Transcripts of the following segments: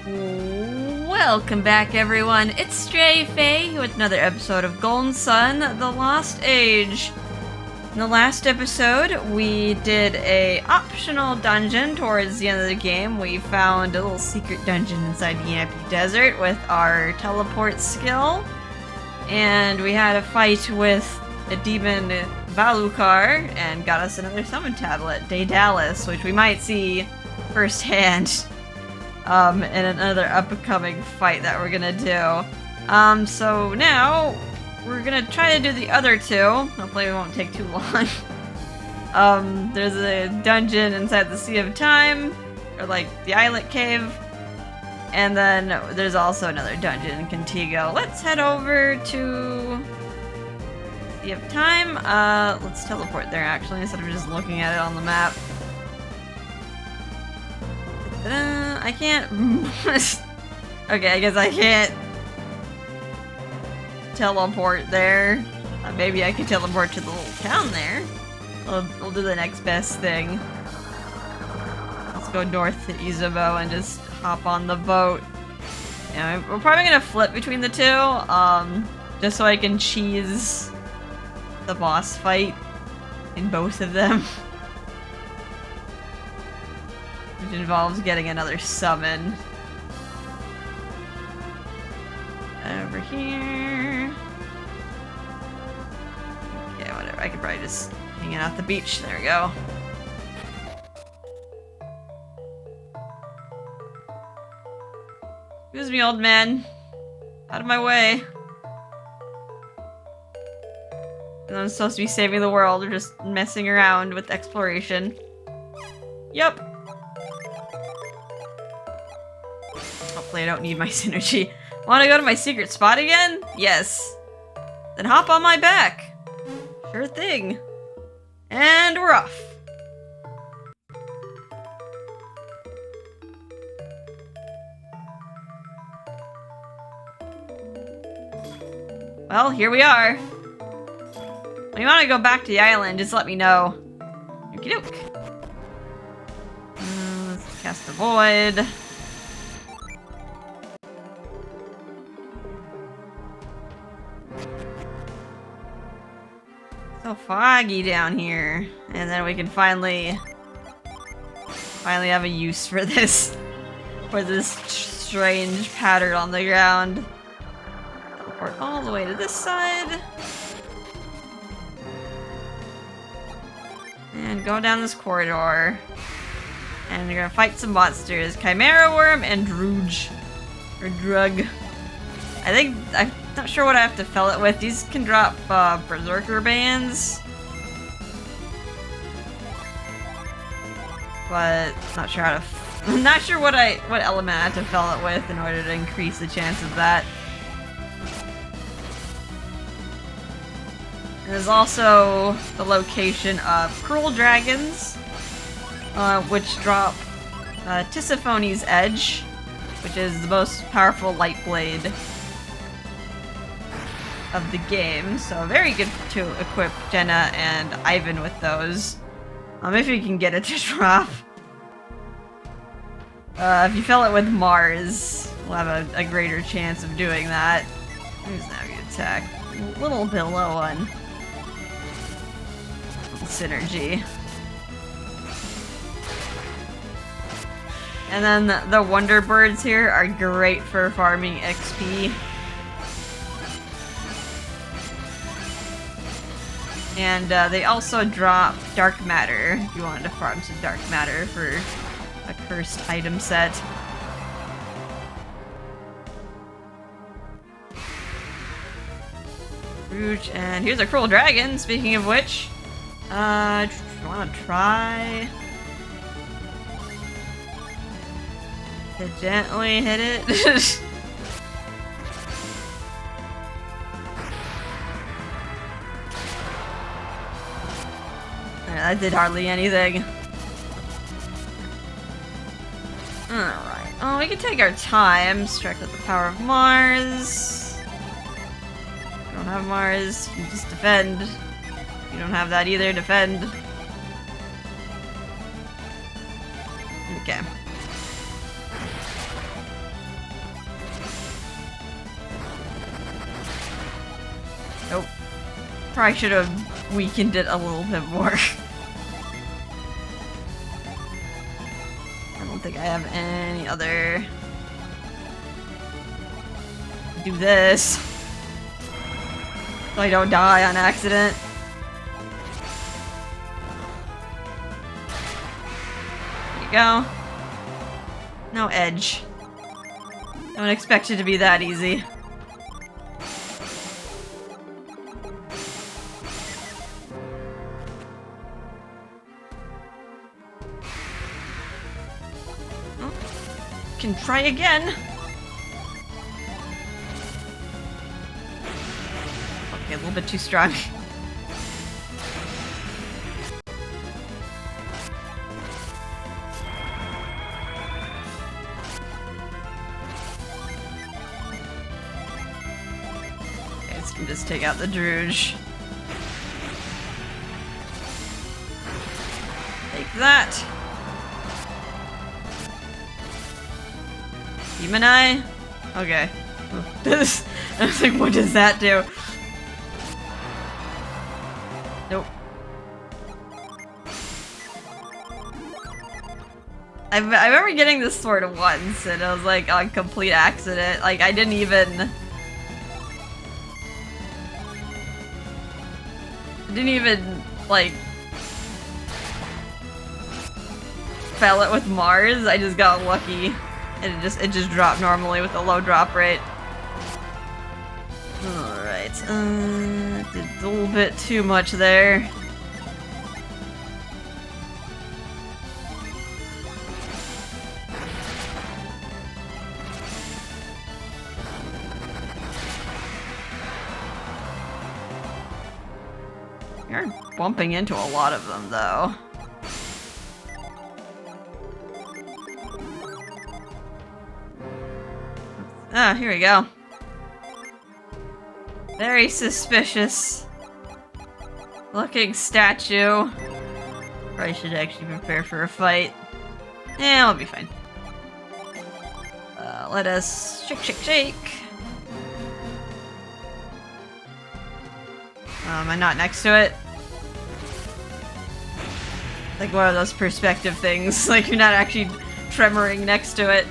Welcome back, everyone. It's Stray Faye with another episode of Golden Sun: The Lost Age. In the last episode, we did a optional dungeon towards the end of the game. We found a little secret dungeon inside the Yampi Desert with our teleport skill. And we had a fight with a demon Valukar and got us another summon tablet, Daedalus, which we might see firsthand in another upcoming fight that we're gonna do. So now we're gonna try to do the other two. Hopefully it won't take too long. There's a dungeon inside the Sea of Time, or like the Islet Cave, and then there's also another dungeon in Contigo. Let's head over to Sea of Time. Let's teleport there actually, instead of just looking at it on the map. I can't. Okay, I guess I can't teleport there. Maybe I could teleport to the little town there. We'll do the next best thing. Let's go north to Izumo and just hop on the boat. Yeah, we're probably gonna flip between the two, just so I can cheese the boss fight in both of them. Which involves getting another summon. Over here. Okay, whatever. I could probably just hang out at the beach. There we go. Excuse me, old man. Out of my way. And I'm supposed to be saving the world or just messing around with exploration. Yep. Hopefully I don't need my synergy. Want to go to my secret spot again? Yes. Then hop on my back. Sure thing. And we're off. Well, here we are. When you want to go back to the island, just let me know. Okie doke. Let's cast the void. So foggy down here, and then we can finally have a use for this strange pattern on the ground. Teleport all the way to this side, and go down this corridor, and we're gonna fight some monsters: Chimera Worm and Druge, or Drug. I'm not sure what I have to fill it with. These can drop Berserker bands, but not sure how to. I'm not sure what element I have to fill it with in order to increase the chance of that. There's also the location of Cruel Dragons, which drop Tisophone's Edge, which is the most powerful light blade of the game, so very good to equip Jenna and Ivan with those. If you can get it to drop. If you fill it with Mars, we'll have a greater chance of doing that. Who's now gonna attack? A little bit low on synergy. And then the Wonder Birds here are great for farming XP. And they also drop dark matter if you wanted to farm some dark matter for a cursed item set. Rouge, and here's a Cruel Dragon, speaking of which. Do you want to try to gently hit it? That did hardly anything. Alright. Oh, we can take our time. Strike with the power of Mars. You don't have Mars, you just defend. You don't have that either, defend. Okay. Probably should have weakened it a little bit more. I don't think I have any other... Do this. So I don't die on accident. There you go. No edge. Don't expect it to be that easy. Oh, can try again. Okay, a little bit too strong. Just take out the Druge. Take that. Demon Eye? Okay. This, I was like, what does that do? Nope. I remember getting this sword once, and it was like on complete accident. Like, I didn't even, like, fell it with Mars. I just got lucky, and it just dropped normally with a low drop rate. Alright, did a little bit too much there. You're bumping into a lot of them, though. Ah, here we go. Very suspicious looking statue. Probably should actually prepare for a fight. Yeah, I'll be fine. Let us shake, shake, shake. Am I not next to it? Like one of those perspective things, like you're not actually tremoring next to it.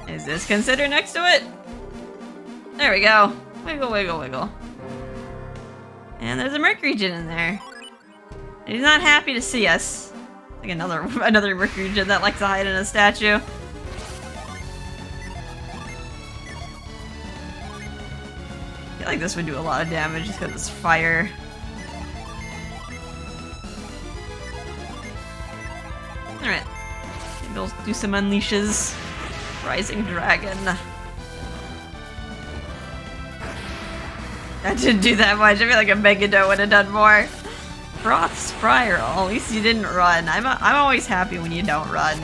Is this considered next to it? There we go. Wiggle, wiggle, wiggle. And there's a Mercury Djinn in there. He's not happy to see us. Like another Mercury Djinn that likes to hide in a statue. I feel like this would do a lot of damage just because it's fire. Alright. Maybe we'll do some unleashes. Rising Dragon. That didn't do that much. I feel like a Megiddo would have done more. Froth Spiral. At least you didn't run. I'm always happy when you don't run.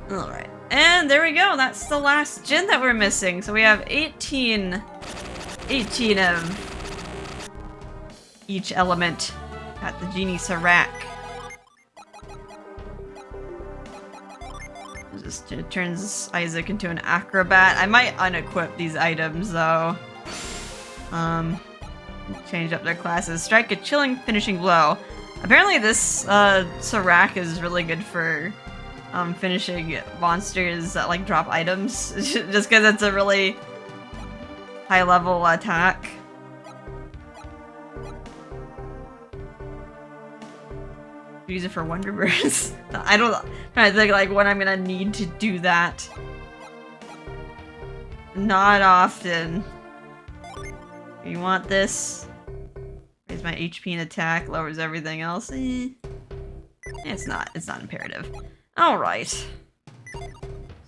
Alright. And there we go. That's the last Djinn that we're missing. So we have 18 of each element at the Genie Serac. It turns Isaac into an acrobat. I might unequip these items though. Change up their classes. Strike a chilling finishing blow. Apparently this Serac is really good for finishing monsters that like drop items. Just because it's a really high level attack. Use it for Wonder Bursts. I don't know. I'm trying to think like when I'm gonna need to do that. Not often. You want this? Raise my HP and attack, lowers everything else. It's not imperative. Alright.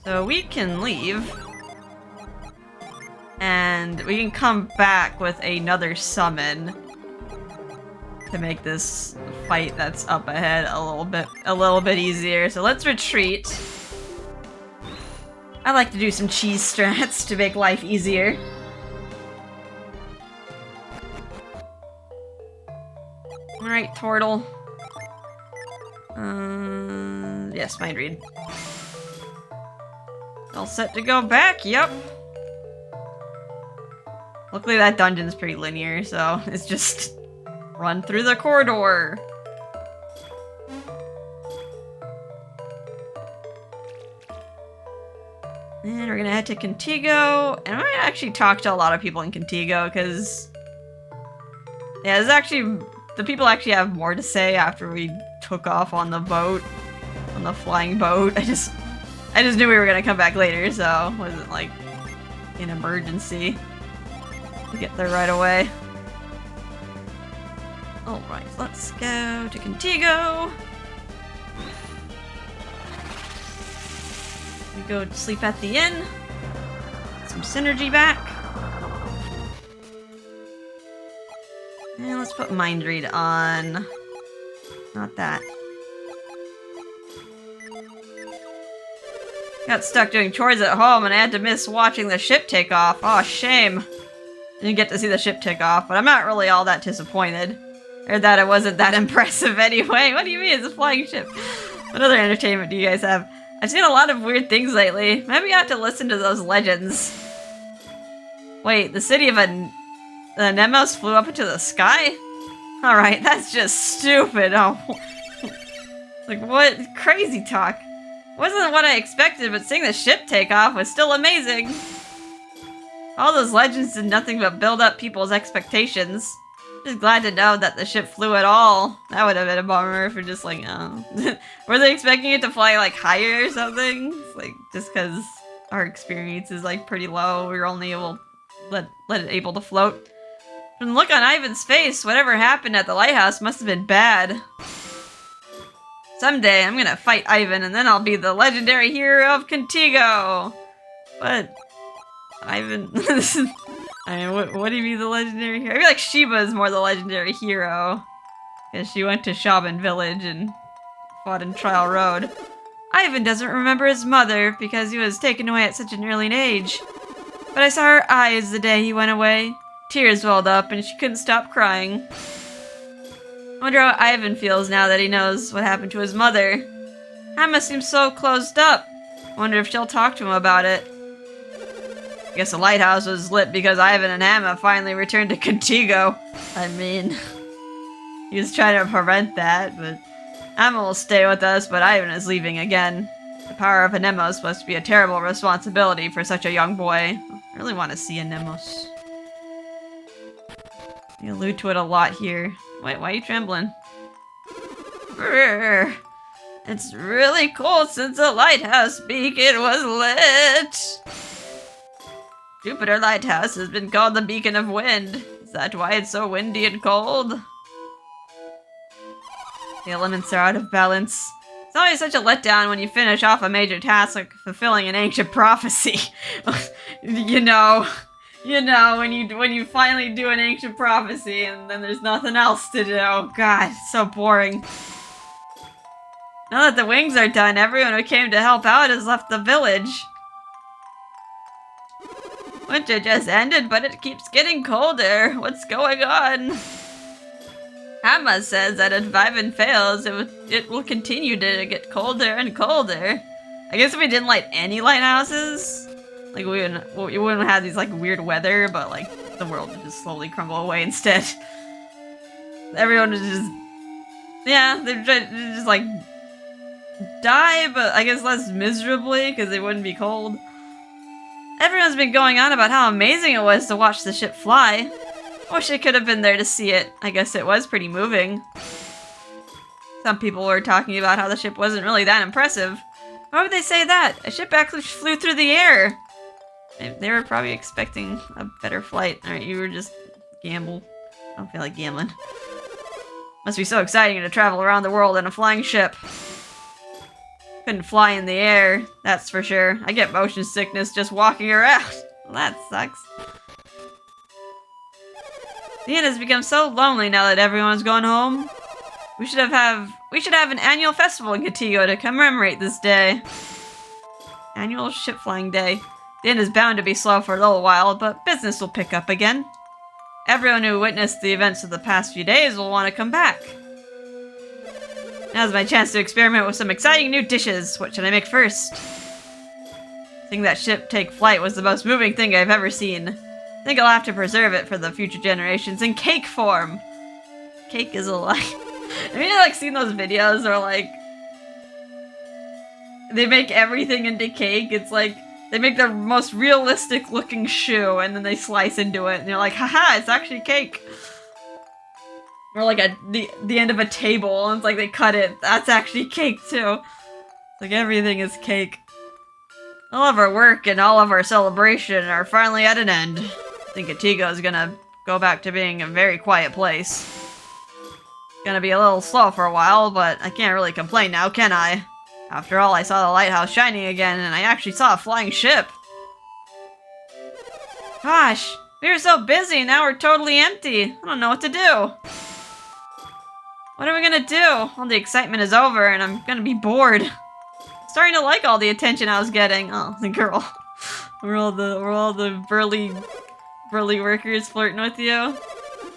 So we can leave. And we can come back with another summon to make this fight that's up ahead a little bit easier. So let's retreat. I like to do some cheese strats to make life easier. Alright, Tortle. Yes, mind read. All set to go back, yep. Luckily that dungeon's pretty linear, so it's just run through the corridor. And we're gonna head to Contigo, and I might actually talk to a lot of people in Contigo, because yeah, the people actually have more to say after we took off on the boat, on the flying boat. I just knew we were gonna come back later, so it wasn't like an emergency to get there right away. Alright, let's go to Contigo. We go to sleep at the inn. Get some synergy back. And let's put mind read on. Not that. Got stuck doing chores at home and I had to miss watching the ship take off. Oh, shame. Didn't get to see the ship take off, but I'm not really all that disappointed. Or that it wasn't that impressive anyway. What do you mean it's a flying ship? What other entertainment do you guys have? I've seen a lot of weird things lately. Maybe I have to listen to those legends. Wait, the city of Nemos flew up into the sky? Alright, that's just stupid. Oh, like what? Crazy talk. Wasn't what I expected, but seeing the ship take off was still amazing. All those legends did nothing but build up people's expectations. Just glad to know that the ship flew at all. That would have been a bummer if we're just like, oh. Were they expecting it to fly like higher or something? It's like, just because our experience is like pretty low, we were only able let it able to float. From the look on Ivan's face, whatever happened at the lighthouse must have been bad. Someday I'm gonna fight Ivan and then I'll be the legendary hero of Contigo. But Ivan, I mean, what do you mean the legendary hero? I feel like Shiba is more the legendary hero. Because she went to Shaban Village and fought in Trial Road. Ivan doesn't remember his mother because he was taken away at such an early age. But I saw her eyes the day he went away. Tears welled up and she couldn't stop crying. I wonder how Ivan feels now that he knows what happened to his mother. Emma seems so closed up. I wonder if she'll talk to him about it. I guess the lighthouse was lit because Ivan and Emma finally returned to Contigo. I mean, he was trying to prevent that, but Emma will stay with us, but Ivan is leaving again. The power of Anemos must be a terrible responsibility for such a young boy. I really want to see Anemos. You allude to it a lot here. Wait, why are you trembling? Brr. It's really cold since the lighthouse beacon was lit. Jupiter Lighthouse has been called the Beacon of Wind. Is that why it's so windy and cold? The elements are out of balance. It's always such a letdown when you finish off a major task like fulfilling an ancient prophecy. you know, when you finally do an ancient prophecy and then there's nothing else to do. Oh god, it's so boring. Now that the wings are done, everyone who came to help out has left the village. Winter just ended, but it keeps getting colder. What's going on? Hamma says that if Ivan fails, it will continue to get colder and colder. I guess if we didn't light any lighthouses, like we wouldn't have these like weird weather, but like the world would just slowly crumble away instead. Everyone would just, yeah, they'd just like die, but I guess less miserably because they wouldn't be cold. Everyone's been going on about how amazing it was to watch the ship fly. Wish I could have been there to see it. I guess it was pretty moving. Some people were talking about how the ship wasn't really that impressive. Why would they say that? A ship actually flew through the air. They were probably expecting a better flight. Alright, you were just gamble. I don't feel like gambling. Must be so exciting to travel around the world in a flying ship. Couldn't fly in the air, that's for sure. I get motion sickness just walking around. Well, that sucks. The inn has become so lonely now that everyone's gone home. We should have an annual festival in Contigo to commemorate this day. Annual ship flying day. The inn is bound to be slow for a little while, but business will pick up again. Everyone who witnessed the events of the past few days will want to come back. Now's my chance to experiment with some exciting new dishes. What should I make first? Seeing that ship take flight was the most moving thing I've ever seen. I think I'll have to preserve it for the future generations in cake form. Cake is alive. Have you like seen those videos where like they make everything into cake? It's like they make the most realistic looking shoe and then they slice into it and you're like, haha, it's actually cake. Or like the end of a table and it's like they cut it. That's actually cake too. It's like everything is cake. All of our work and all of our celebration are finally at an end. I think Antigua is gonna go back to being a very quiet place. Gonna be a little slow for a while, but I can't really complain now, can I? After all, I saw the lighthouse shining again, and I actually saw a flying ship. Gosh, we were so busy, now we're totally empty. I don't know what to do. What are we gonna do? All the excitement is over, and I'm gonna be bored. Starting to like all the attention I was getting. Oh, the girl. we're all the burly workers flirting with you. I'm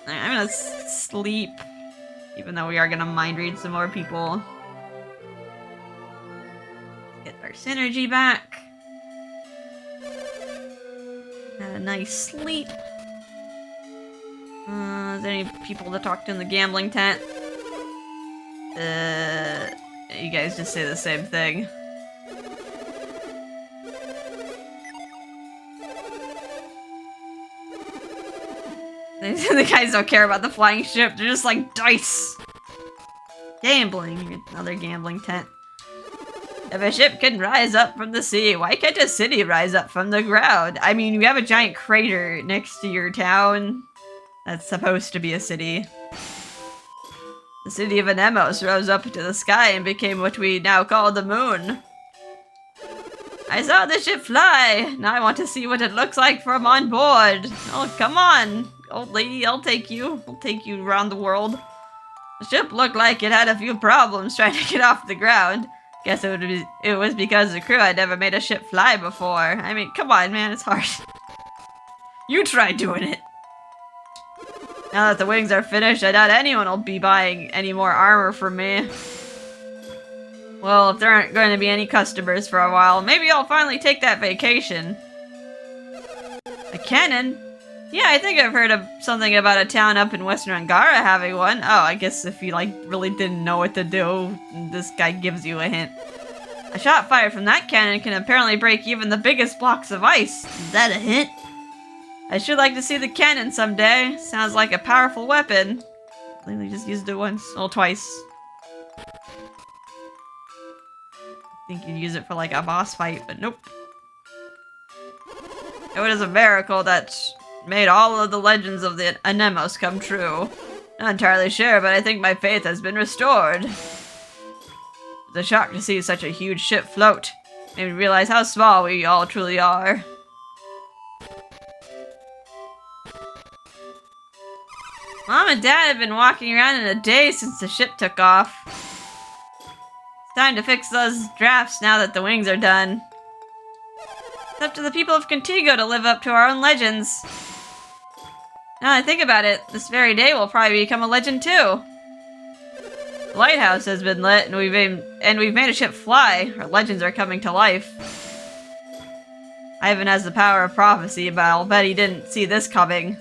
gonna sleep. Even though we are gonna mind read some more people. Get our synergy back. Had a nice sleep. Is there any people to talk to in the gambling tent? You guys just say the same thing. The guys don't care about the flying ship, they're just like dice. Gambling, another gambling tent. If a ship can rise up from the sea, why can't a city rise up from the ground? I mean, you have a giant crater next to your town. That's supposed to be a city. The city of Anemos rose up to the sky and became what we now call the moon. I saw the ship fly. Now I want to see what it looks like from on board. Oh, come on. Old lady, I'll take you. I'll take you around the world. The ship looked like it had a few problems trying to get off the ground. Guess it was because the crew had never made a ship fly before. I mean, come on, man, it's hard. You try doing it. Now that the wings are finished, I doubt anyone will be buying any more armor from me. Well, if there aren't going to be any customers for a while, maybe I'll finally take that vacation. A cannon? Yeah, I think I've heard of something about a town up in Western Angara having one. Oh, I guess if you, like, really didn't know what to do, this guy gives you a hint. A shot fired from that cannon can apparently break even the biggest blocks of ice. Is that a hint? I should like to see the cannon someday. Sounds like a powerful weapon. I think they just used it once. Well, twice. I think you'd use it for, like, a boss fight, but nope. It was a miracle that made all of the legends of the Anemos come true. Not entirely sure, but I think my faith has been restored. It's a shock to see such a huge ship float. Made me realize how small we all truly are. Mom and Dad have been walking around in a daze since the ship took off. It's time to fix those drafts now that the wings are done. It's up to the people of Contigo to live up to our own legends. Now that I think about it, this very day will probably become a legend too. The lighthouse has been lit, and we've made a ship fly. Our legends are coming to life. Ivan has the power of prophecy, but I'll bet he didn't see this coming.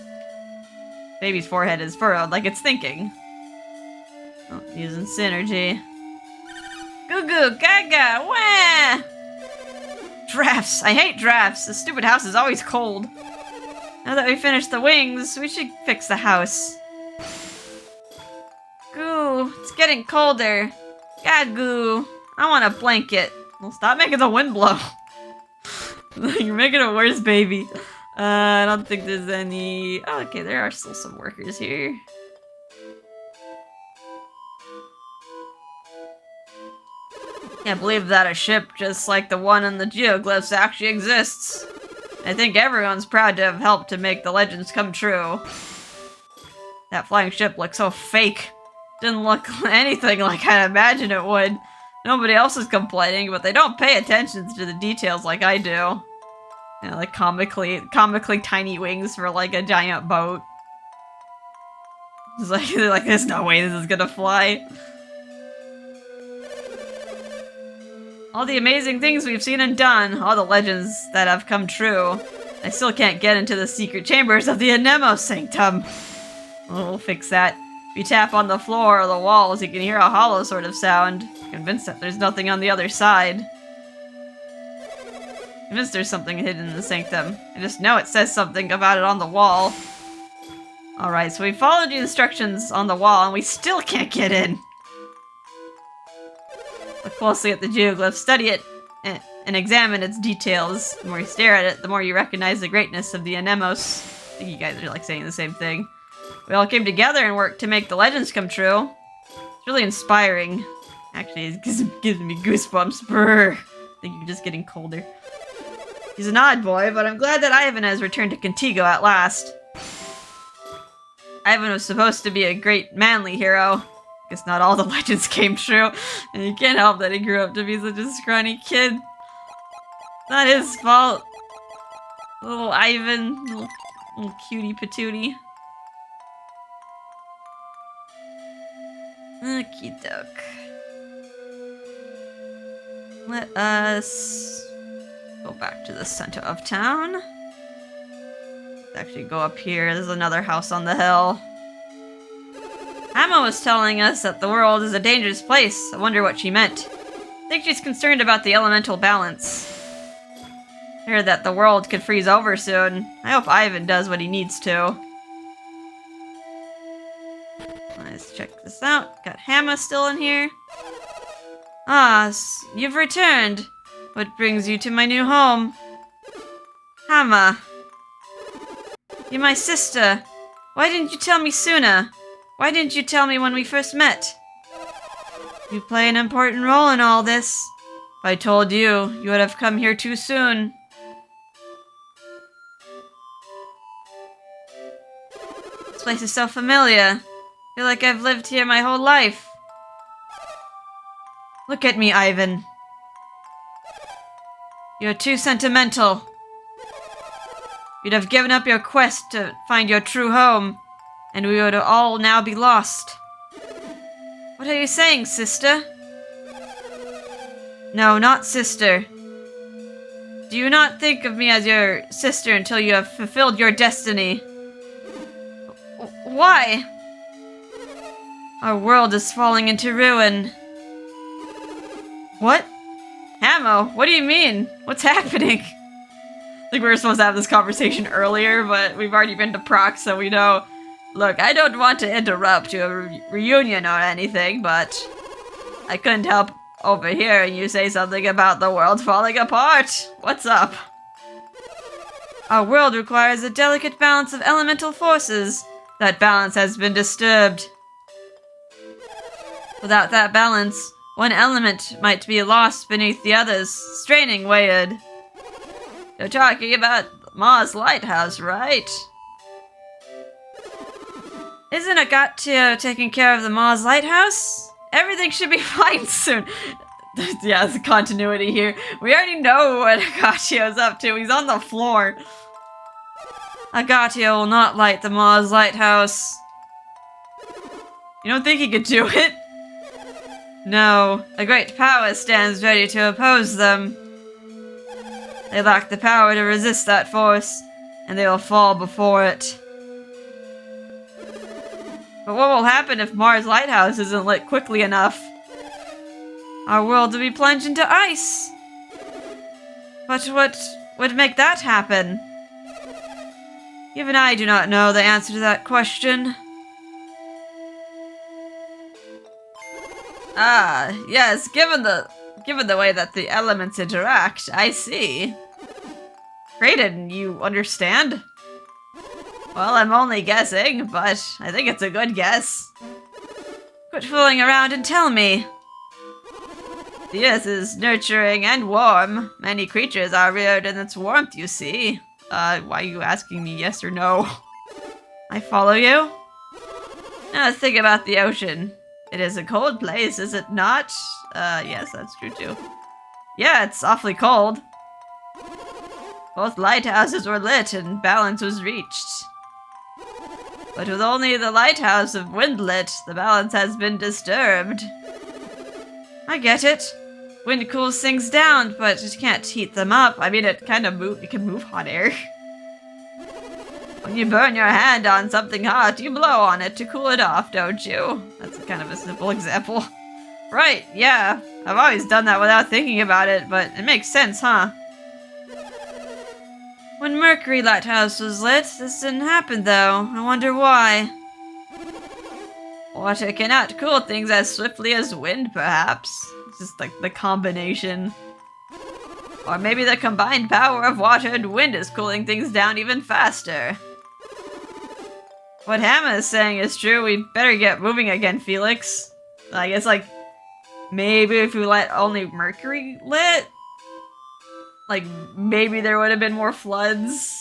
Baby's forehead is furrowed like it's thinking. Oh, using synergy. Goo goo gaga wah! Drafts! I hate drafts! This stupid house is always cold. Now that we finished the wings, we should fix the house. Goo, it's getting colder. Gagoo, I want a blanket. Well, stop making the wind blow. You're making it worse, baby. I don't think there's any... Oh, okay, there are still some workers here. Can't believe that a ship just like the one in the geoglyphs actually exists. I think everyone's proud to have helped to make the legends come true. That flying ship looked so fake. Didn't look anything like I imagined it would. Nobody else is complaining, but they don't pay attention to the details like I do. You know, like comically tiny wings for like a giant boat. It's like, there's no way this is gonna fly. All the amazing things we've seen and done, all the legends that have come true. I still can't get into the secret chambers of the Anemo Sanctum. We'll fix that. If you tap on the floor or the walls, you can hear a hollow sort of sound. Convinced that there's nothing on the other side. Convinced there's something hidden in the sanctum. I just know it says something about it on the wall. Alright, so we followed the instructions on the wall and we still can't get in. Look closely at the geoglyph, study it, and examine its details. The more you stare at it, the more you recognize the greatness of the Anemos. I think you guys are like saying the same thing. We all came together and worked to make the legends come true. It's really inspiring. Actually, it gives me goosebumps. Brr. I think you're just getting colder. He's an odd boy, but I'm glad that Ivan has returned to Contigo at last. Ivan was supposed to be a great manly hero. Guess not all the legends came true, and you can't help that he grew up to be such a scrawny kid. Not his fault. Little Ivan, little cutie patootie. Okie doke. Let us go back to the center of town. Let's actually go up here. There's another house on the hill. Emma was telling us that the world is a dangerous place. I wonder what she meant. I think she's concerned about the elemental balance. I heard that the world could freeze over soon. I hope Ivan does what he needs to. Let's check this out. Got Hamma still in here. Ah, you've returned. What brings you to my new home? Hamma. You're my sister. Why didn't you tell me sooner? Why didn't you tell me when we first met? You play an important role in all this. If I told you, you would have come here too soon. This place is so familiar. I feel like I've lived here my whole life. Look at me, Ivan. You're too sentimental. You'd have given up your quest to find your true home, and we would all now be lost. What are you saying, sister? No, not sister. Do you not think of me as your sister until you have fulfilled your destiny? Why? Our world is falling into ruin. What? Hamo, what do you mean? What's happening? I think we were supposed to have this conversation earlier, but we've already been to Proc, so we know. Look, I don't want to interrupt your reunion or anything, but I couldn't help overhearing you say something about the world falling apart. What's up? Our world requires a delicate balance of elemental forces. That balance has been disturbed. Without that balance, one element might be lost beneath the others, straining Wayard. You're talking about Mars Lighthouse, right? Isn't Agatio taking care of the Mars Lighthouse? Everything should be fine soon. Yeah, there's a continuity here. We already know what Agatio's up to. He's on the floor. Agatio will not light the Mars Lighthouse. You don't think he could do it? No, a great power stands ready to oppose them. They lack the power to resist that force, and they will fall before it. But what will happen if Mars Lighthouse isn't lit quickly enough? Our world will be plunged into ice! But what would make that happen? Even I do not know the answer to that question. Ah, yes, given the way that the elements interact, I see. Raiden, you understand? Well, I'm only guessing, but I think it's a good guess. Quit fooling around and tell me. The earth is nurturing and warm. Many creatures are reared in its warmth, you see. Why are you asking me yes or no? I follow you. Now think about the ocean. It is a cold place, is it not? Yes, that's true too. Yeah, it's awfully cold. Both lighthouses were lit and balance was reached. But with only the lighthouse of wind lit, the balance has been disturbed. I get it. Wind cools things down, but you can't heat them up. I mean, it can move hot air. When you burn your hand on something hot, you blow on it to cool it off, don't you? That's kind of a simple example. Right, yeah. I've always done that without thinking about it, but it makes sense, huh? When Mercury Lighthouse was lit, this didn't happen, though. I wonder why. Water cannot cool things as swiftly as wind, perhaps. It's just like the combination. Or maybe the combined power of water and wind is cooling things down even faster. What Hannah is saying is true. We better get moving again, Felix. I guess, like, maybe if we let only Mercury lit, like, maybe there would have been more floods,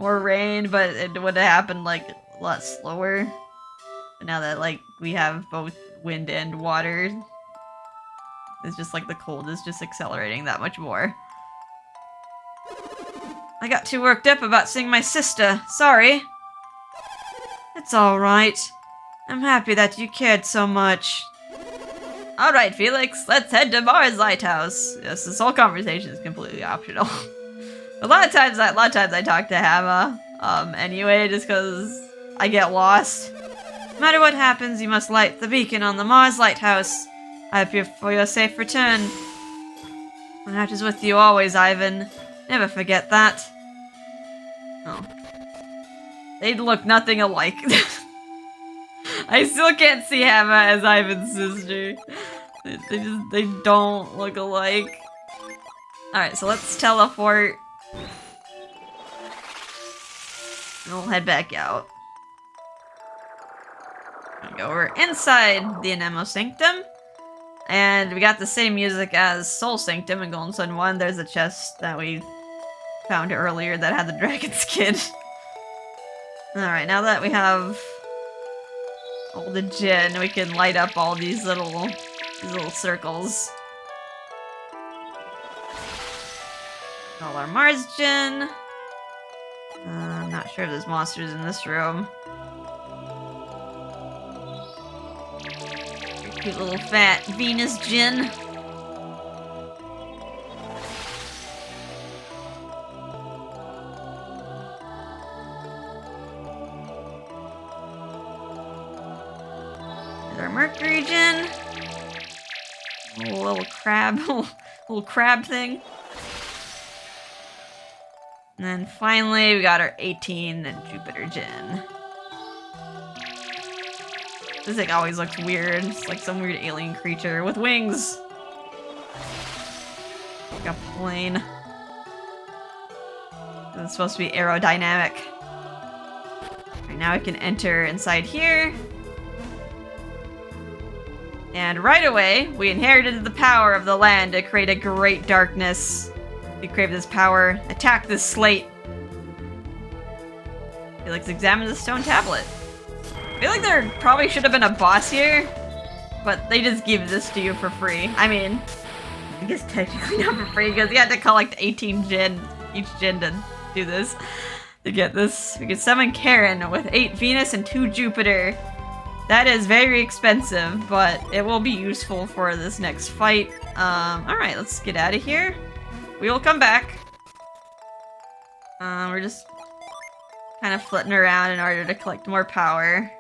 more rain, but it would have happened, like, a lot slower. But now that, like, we have both wind and water, it's just like the cold is just accelerating that much more. I got too worked up about seeing my sister. Sorry. It's alright. I'm happy that you cared so much. Alright, Felix, let's head to Mars Lighthouse. Yes, this whole conversation is completely optional. a lot of times I talk to Hannah, anyway, just because I get lost. No matter what happens, you must light the beacon on the Mars Lighthouse. I hope for your safe return. My heart is with you always, Ivan. Never forget that. Oh. They look nothing alike. I still can't see Hannah as Ivan's sister. They don't look alike. Alright, so let's teleport. And we'll head back out. Go over inside the Anemo Sanctum. And we got the same music as Soul Sanctum in Golden Sun 1. There's a chest that we found earlier that had the dragon skin. Alright, now that we have all the gin, we can light up all these little circles. All our Mars gin. I'm not sure if there's monsters in this room. Cute little fat Venus gin. There's our Mercury gin. Little crab, little crab thing. And then finally, we got our 18 Jupiter gin. This thing always looks weird. It's like some weird alien creature with wings. Like a plane. It's supposed to be aerodynamic. Right, now we can enter inside here. And right away, we inherited the power of the land to create a great darkness. We crave this power. Attack this slate. Felix, examine the stone tablet. I feel like there probably should have been a boss here, but they just give this to you for free. I mean, I guess technically not for free, because you had to collect 18 gin, each gin to do this, to get this. We can summon Karen with 8 Venus and 2 Jupiter. That is very expensive, but it will be useful for this next fight. Alright, let's get out of here. We will come back. We're just kind of flitting around in order to collect more power.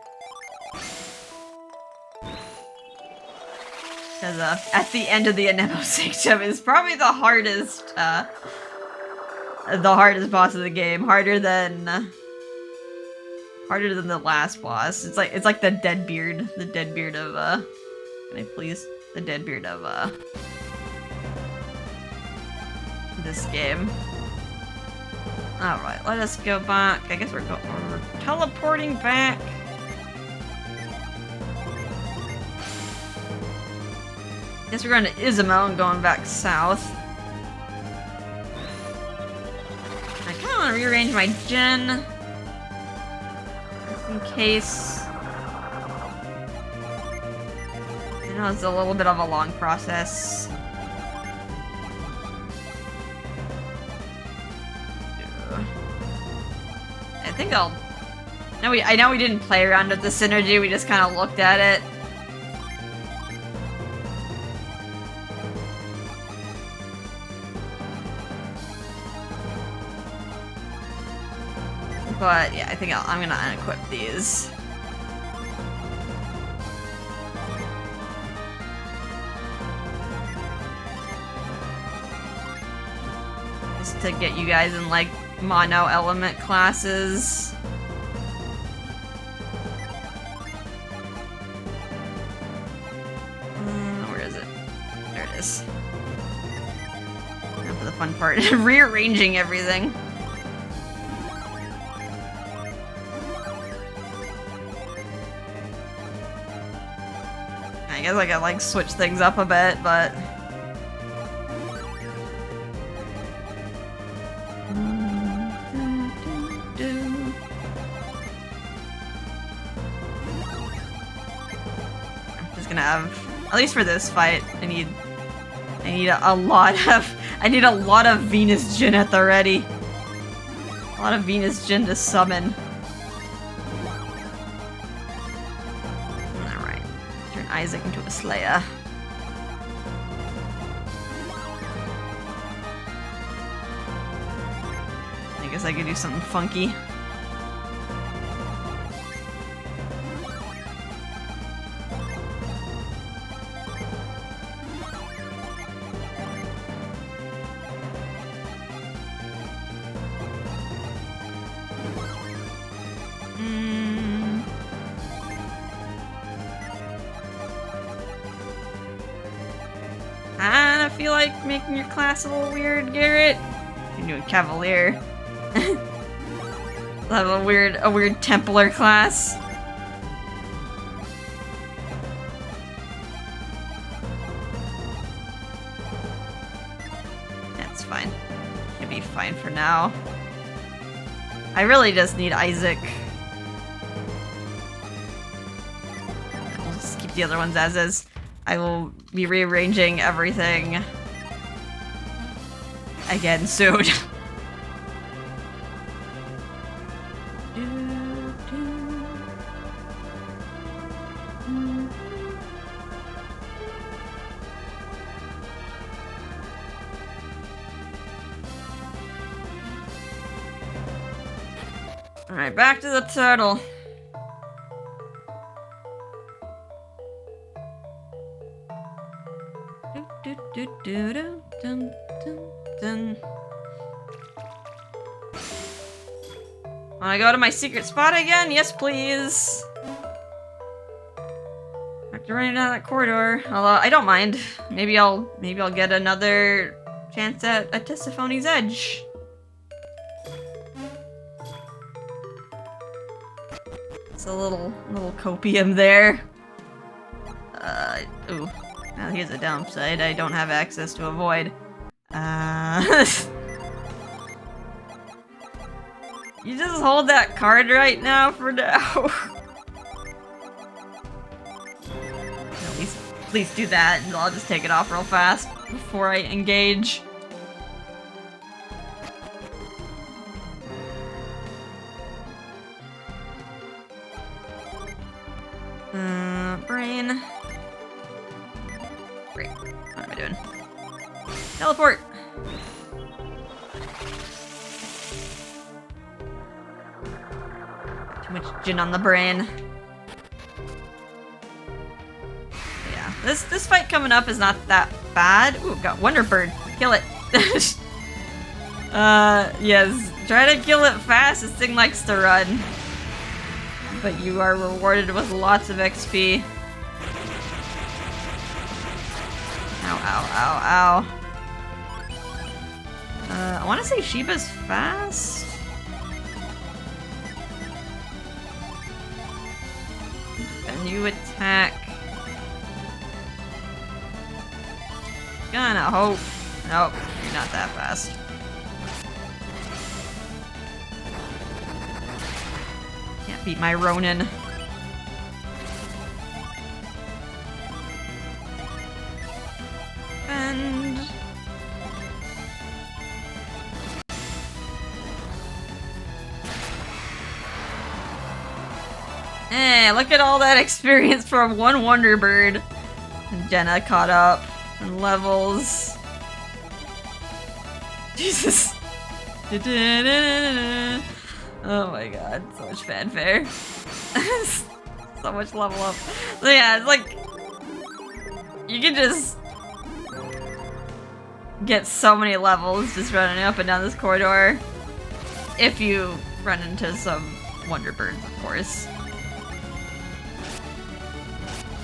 Because at the end of the Anemo Sanctum is probably the hardest boss of the game. Harder than the last boss. It's like the Deadbeard of can I please? The Deadbeard of this game. Alright, let us go back. I guess we're teleporting back. Guess we're going to Izumo and going back south. I kind of want to rearrange my gen. Just in case. I know it's a little bit of a long process. I think I'll... I know we didn't play around with the synergy, we just kind of looked at it. But yeah, I think I'm gonna unequip these. Just to get you guys in like mono element classes. Where is it? There it is. Now for the fun part, rearranging everything. I guess I could like switch things up a bit, but I'm just gonna have, at least for this fight, I need a lot of Venus Djinn at the ready. A lot of Venus Djinn to summon. Isaac into a Slayer. I guess I could do something funky. I feel like making your class a little weird, Garrett. You're doing Cavalier. I'll have a weird Templar class. That's fine. Should be fine for now. I really just need Isaac. I'll just keep the other ones as is. I will be rearranging everything again soon. Alright, back to the turtle. Wanna go to my secret spot again? Yes, please. After running down that corridor, although I don't mind. Maybe I'll get another chance at a Tisiphoni's Edge. It's a little copium there. Ooh. Now here's a downside. I don't have access to a void. You just hold that card right now for now. At least do that, and I'll just take it off real fast before I engage. Brain. Great. What am I doing? Teleport! Too much Djinn on the brain. Yeah. This fight coming up is not that bad. Ooh, got Wonder Bird. Kill it. Yes. Try to kill it fast. This thing likes to run. But you are rewarded with lots of XP. Ow, ow, ow, ow. I want to say Sheba's fast. Can you attack? Gonna hope. Nope, you're not that fast. Can't beat my Ronin. And hey, look at all that experience from one Wonder Bird. And Jenna caught up in levels. Jesus. Oh my god, so much fanfare. So much level up. So yeah, it's like you can just get so many levels just running up and down this corridor. If you run into some Wonder Birds, of course.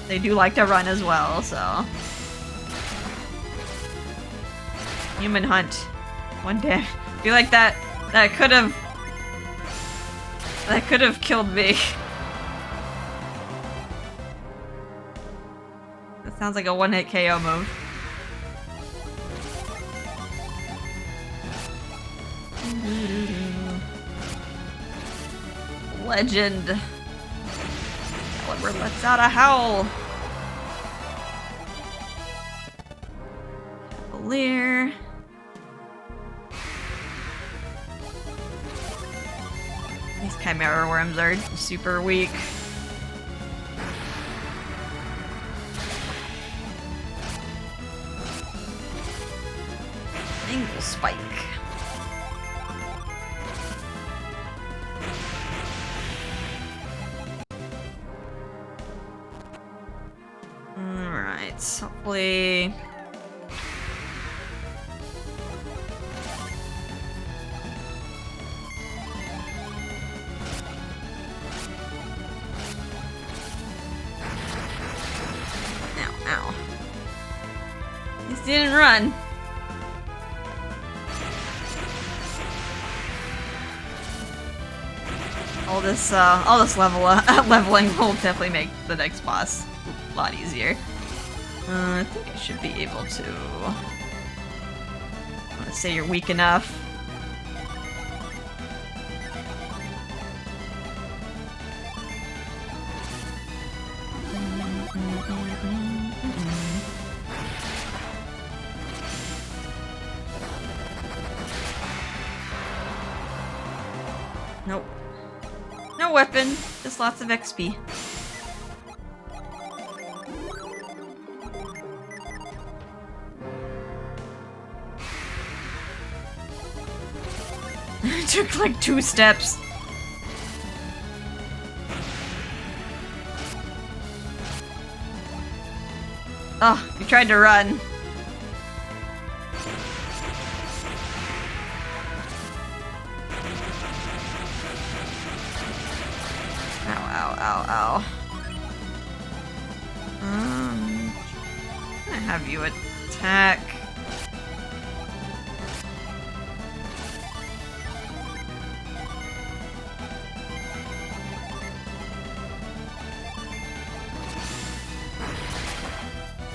They do like to run as well, so. Human hunt. One damn. I feel like that could have killed me. That sounds like a one-hit KO move. Legend. Caliber lets out a howl. Cavalier. These Chimera worms are super weak. Angle spike. Alright, hopefully. Ow. At least he didn't run. All this leveling will definitely make the next boss a lot easier. I think I should be able to. I want to say you're weak enough. Nope. No weapon, just lots of XP. It took like 2 steps. Oh, you tried to run. Ow. I'm gonna have you attack.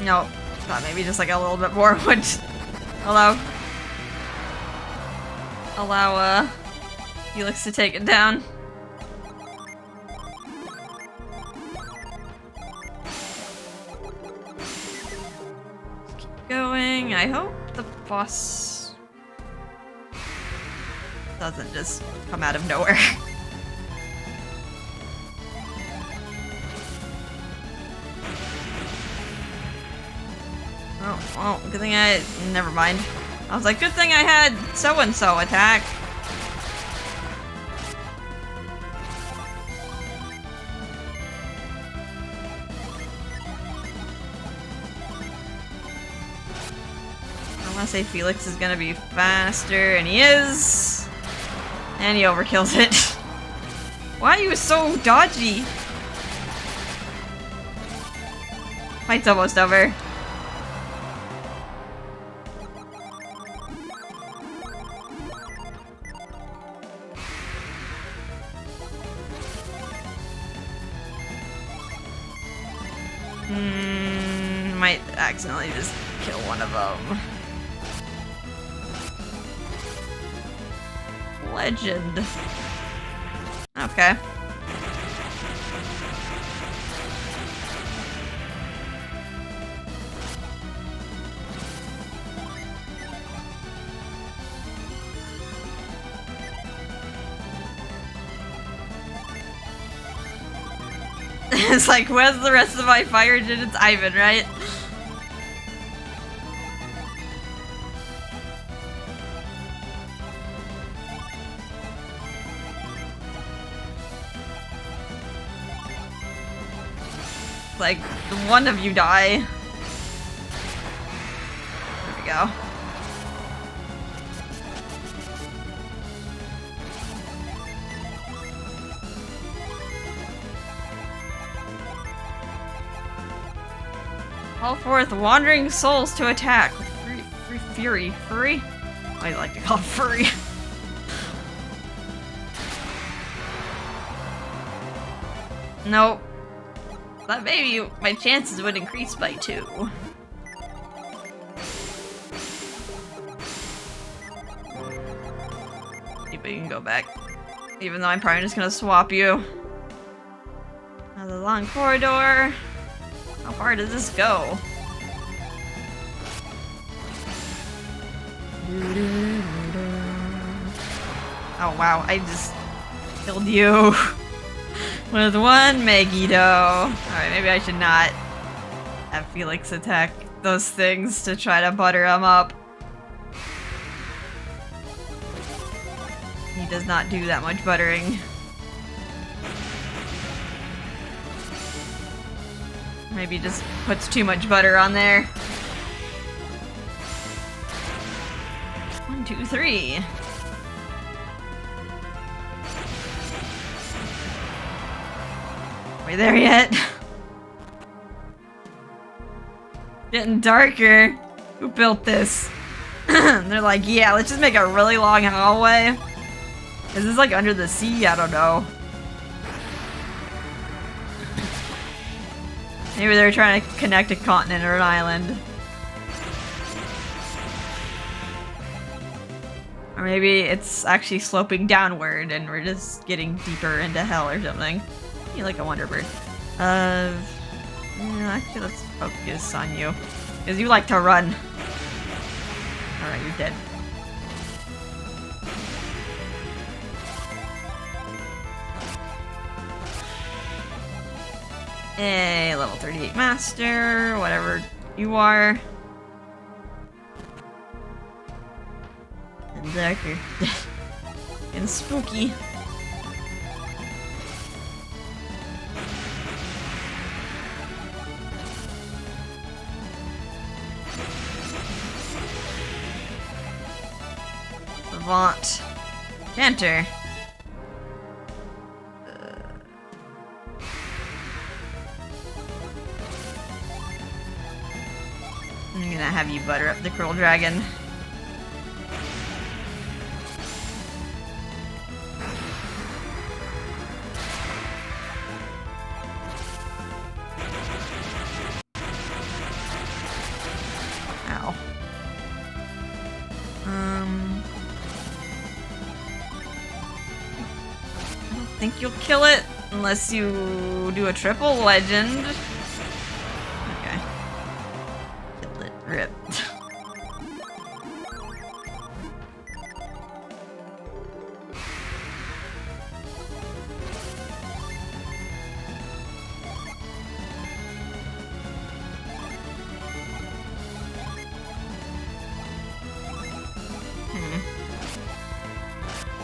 No, thought maybe just like a little bit more would allow Felix to take it down. Going. I hope the boss doesn't just come out of nowhere. Oh, well, good thing never mind. I was like, good thing I had so-and-so attack. I want to say Felix is gonna be faster, and he is! And he overkills it. Why are you so dodgy? Fight's almost over. Might accidentally just kill one of them. Legend. Okay. It's like, where's the rest of my fire engine? It's Ivan, right? like one of you die. There we go. Call forth wandering souls to attack with fury. Furry? I like to call it furry. Nope. Thought maybe my chances would increase by 2. See if we can go back. Even though I'm probably just gonna swap you. Another long corridor. How far does this go? Oh wow, I just killed you. With one Megiddo. Alright, maybe I should not have Felix attack those things to try to butter him up. He does not do that much buttering. Maybe just puts too much butter on there. 1, 2, 3. Are we there yet? Getting darker. Who built this? They're like, yeah, let's just make a really long hallway. Is this like under the sea? I don't know. Maybe they're trying to connect a continent or an island. Or maybe it's actually sloping downward and we're just getting deeper into hell or something. You like a Wonderbird. Yeah, actually let's focus on you. Because you like to run. Alright, you're dead. Hey, level 38 master, whatever you are. And darker. And spooky. Savant. Enter. I'm gonna have you butter up the Curl Dragon. Ow. I don't think you'll kill it unless you do a triple legend. Okay. Killed it. Rip.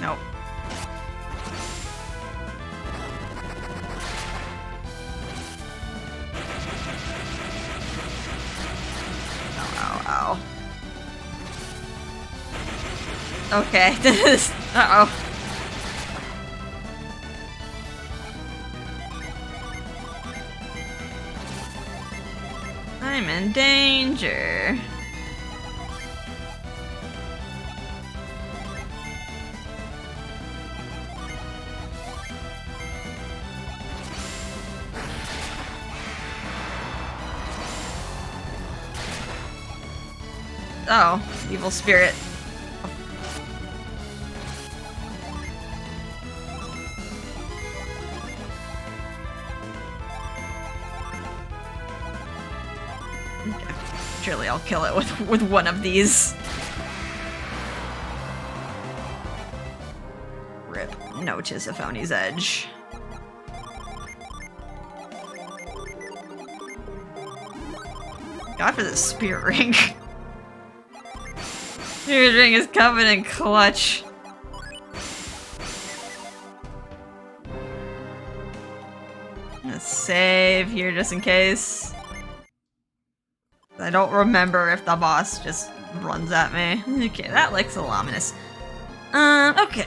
Nope. Ow, ow, ow. Okay, this is... Uh-oh. I'm in danger. Oh, evil spirit. Okay. Surely I'll kill it with one of these. Rip. No Tisophone's Edge. God for the spirit ring. Spirit ring is coming in clutch. I'm gonna save here just in case. I don't remember if the boss just runs at me. Okay, that looks a little ominous. Okay.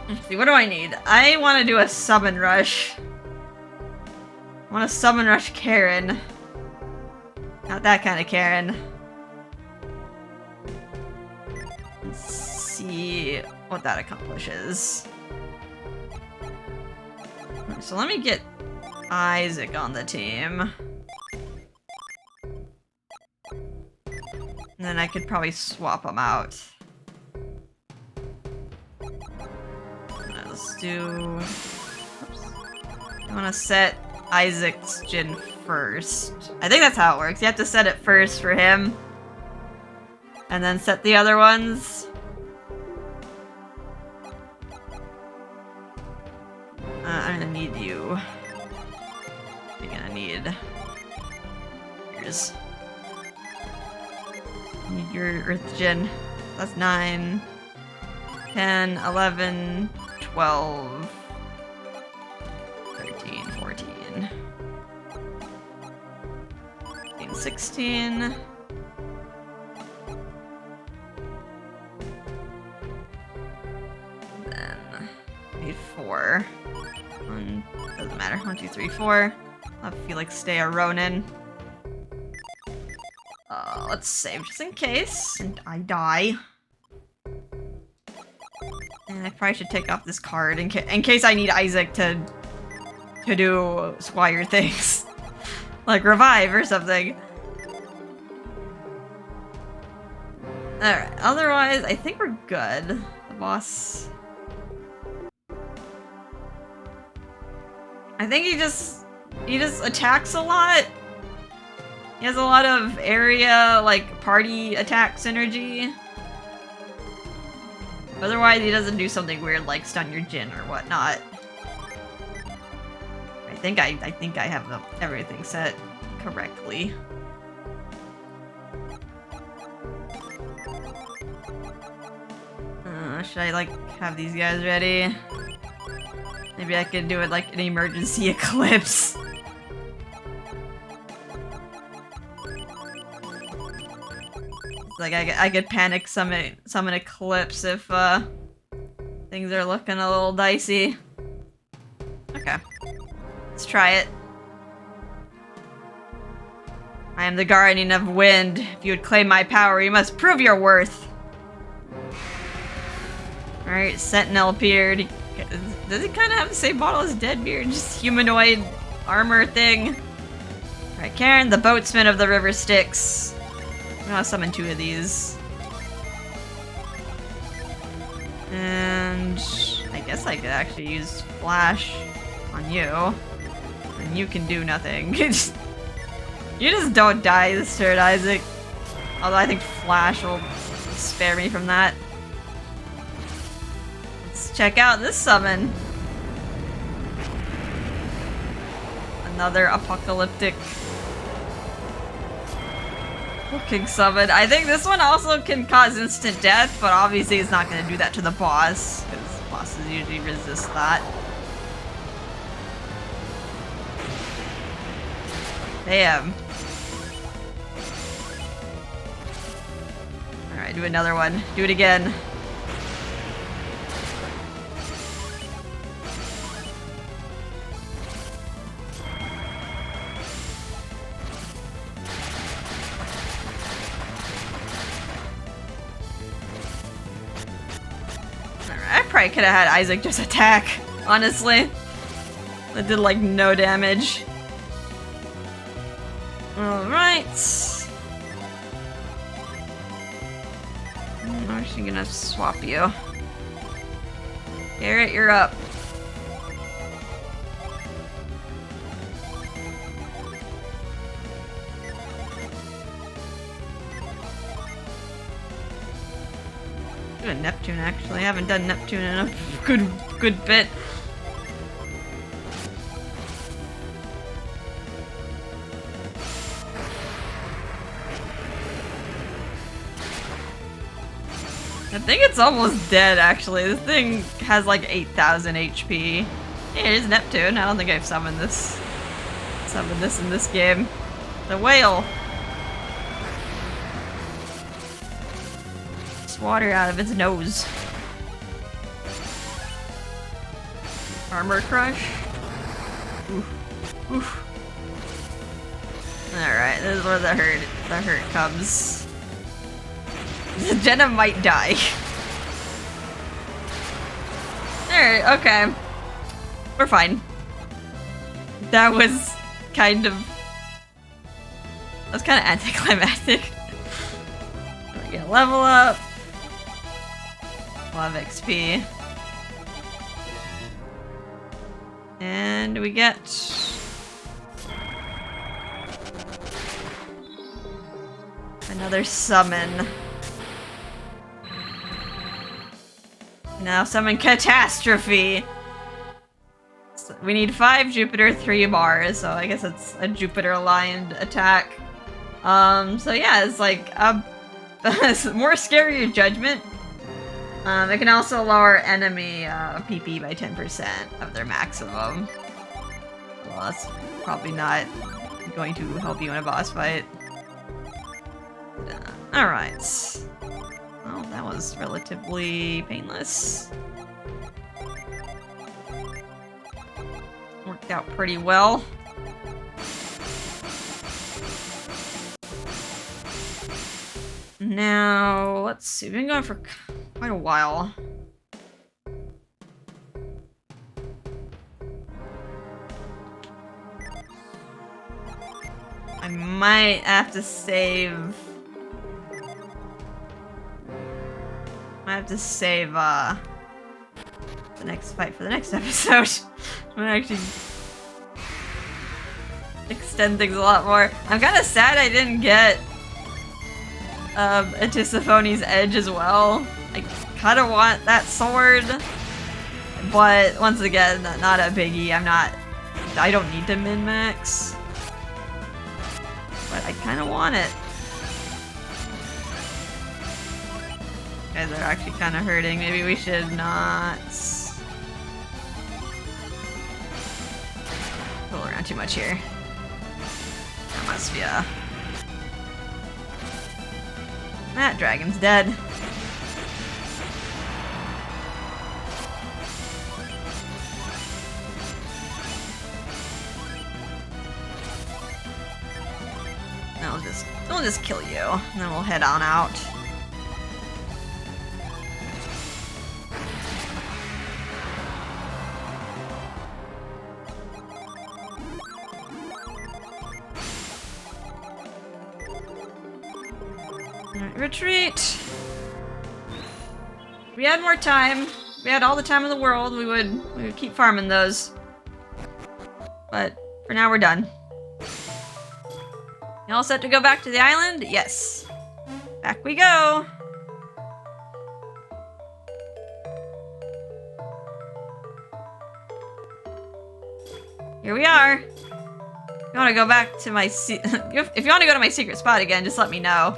Let's see, what do I need? I want to do a summon rush. I want to summon rush Karen. Not that kind of Karen. Let's see what that accomplishes. So let me get Isaac on the team. And then I could probably swap them out. Let's do... Oops. I want to set Isaac's Jin first. I think that's how it works. You have to set it first for him. And then set the other ones. I'm gonna need you. You're gonna need... Here's... Need your Earth Jin. That's 9, 10, 11, 12, 13, 14, 15, 16. Then need 4. Doesn't matter. 1, 2, 3, 4. I feel like stay a Ronin. Let's save just in case, and I die. And I probably should take off this card in case I need Isaac to do Squire things. Like revive or something. Alright, otherwise I think we're good. The boss... I think he just attacks a lot. He has a lot of area, like, party attack synergy. Otherwise, he doesn't do something weird like stun your Jin or whatnot. I think I have everything set correctly. Should I, like, have these guys ready? Maybe I could do it like an emergency eclipse. Like I could panic summon Eclipse if things are looking a little dicey. Okay, let's try it. I am the guardian of wind. If you would claim my power, you must prove your worth. All right, Sentinel appeared. Does he kind of have the same model as Deadbeard? Just humanoid armor thing. All right, Karen, the boatsman of the river Styx. I'm gonna summon 2 of these. And I guess I could actually use Flash on you. And you can do nothing. You just don't die this turn, Isaac. Although I think Flash will spare me from that. Let's check out this summon. Another apocalyptic looking summon. I think this one also can cause instant death, but obviously it's not going to do that to the boss, because bosses usually resist that. Damn. Alright, do another one. Do it again. I probably could have had Isaac just attack, honestly. That did like no damage. Alright. I'm actually gonna swap you. Garrett, you're up. Doing Neptune actually. I haven't done Neptune in a good bit. I think it's almost dead actually. This thing has like 8,000 HP. Here's Neptune. I don't think I've summoned this in this game. The whale. It's water out of its nose. Armor crush. Oof. Oof. Alright, this is where the hurt comes. Jenna might die. Alright, okay. We're fine. That was kind of anticlimactic. We get a level up. We'll have XP. And we get another summon. Now summon Catastrophe. So we need 5 Jupiter, 3 Mars, so I guess it's a Jupiter aligned attack. So yeah, it's like a more scarier judgment. It can also lower enemy PP by 10% of their maximum. Well, that's probably not going to help you in a boss fight. Alright. Well, that was relatively painless. Worked out pretty well. Now, let's see. We've been going for quite a while. I might have to save... the next fight for the next episode. I'm gonna actually extend things a lot more. I'm kind of sad I didn't get Antisophone's Edge as well. I kind of want that sword, but once again, not a biggie. I don't need to min-max, but I kind of want it. You guys are actually kind of hurting. Maybe we should not pull around too much here. That must be a... That dragon's dead. No, we'll just kill you, and then we'll head on out. Retreat! If we had more time, if we had all the time in the world, we would keep farming those. But for now, we're done. You all set to go back to the island? Yes. Back we go! Here we are. If you want to go back to my if you want to go to my secret spot again, just let me know.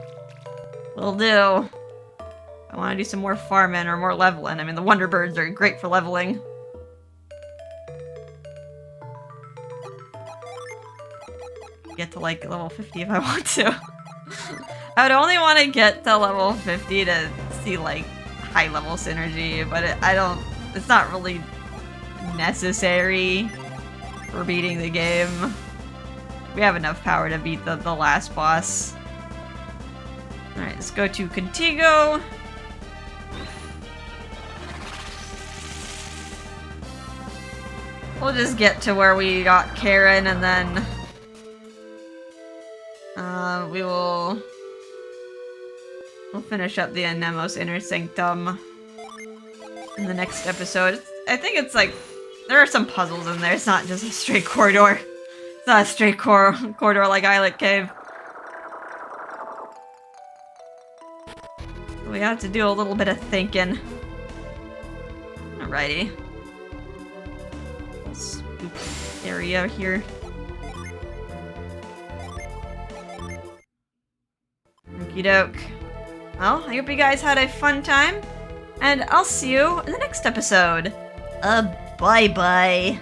Will do. I want to do some more farming or more leveling. I mean, the Wonder Birds are great for leveling. Get to like level 50 if I want to. I would only want to get to level 50 to see like high level synergy, but it's not really necessary for beating the game. We have enough power to beat the last boss. Alright, let's go to Contigo. We'll just get to where we got Karen, and then we'll finish up the Anemos Inner Sanctum in the next episode. I think it's like there are some puzzles in there. It's not just a straight corridor. It's not a straight corridor like Islet Cave. We have to do a little bit of thinking. Alrighty. Scoop area here. Okie doke. Well, I hope you guys had a fun time, and I'll see you in the next episode. Bye-bye.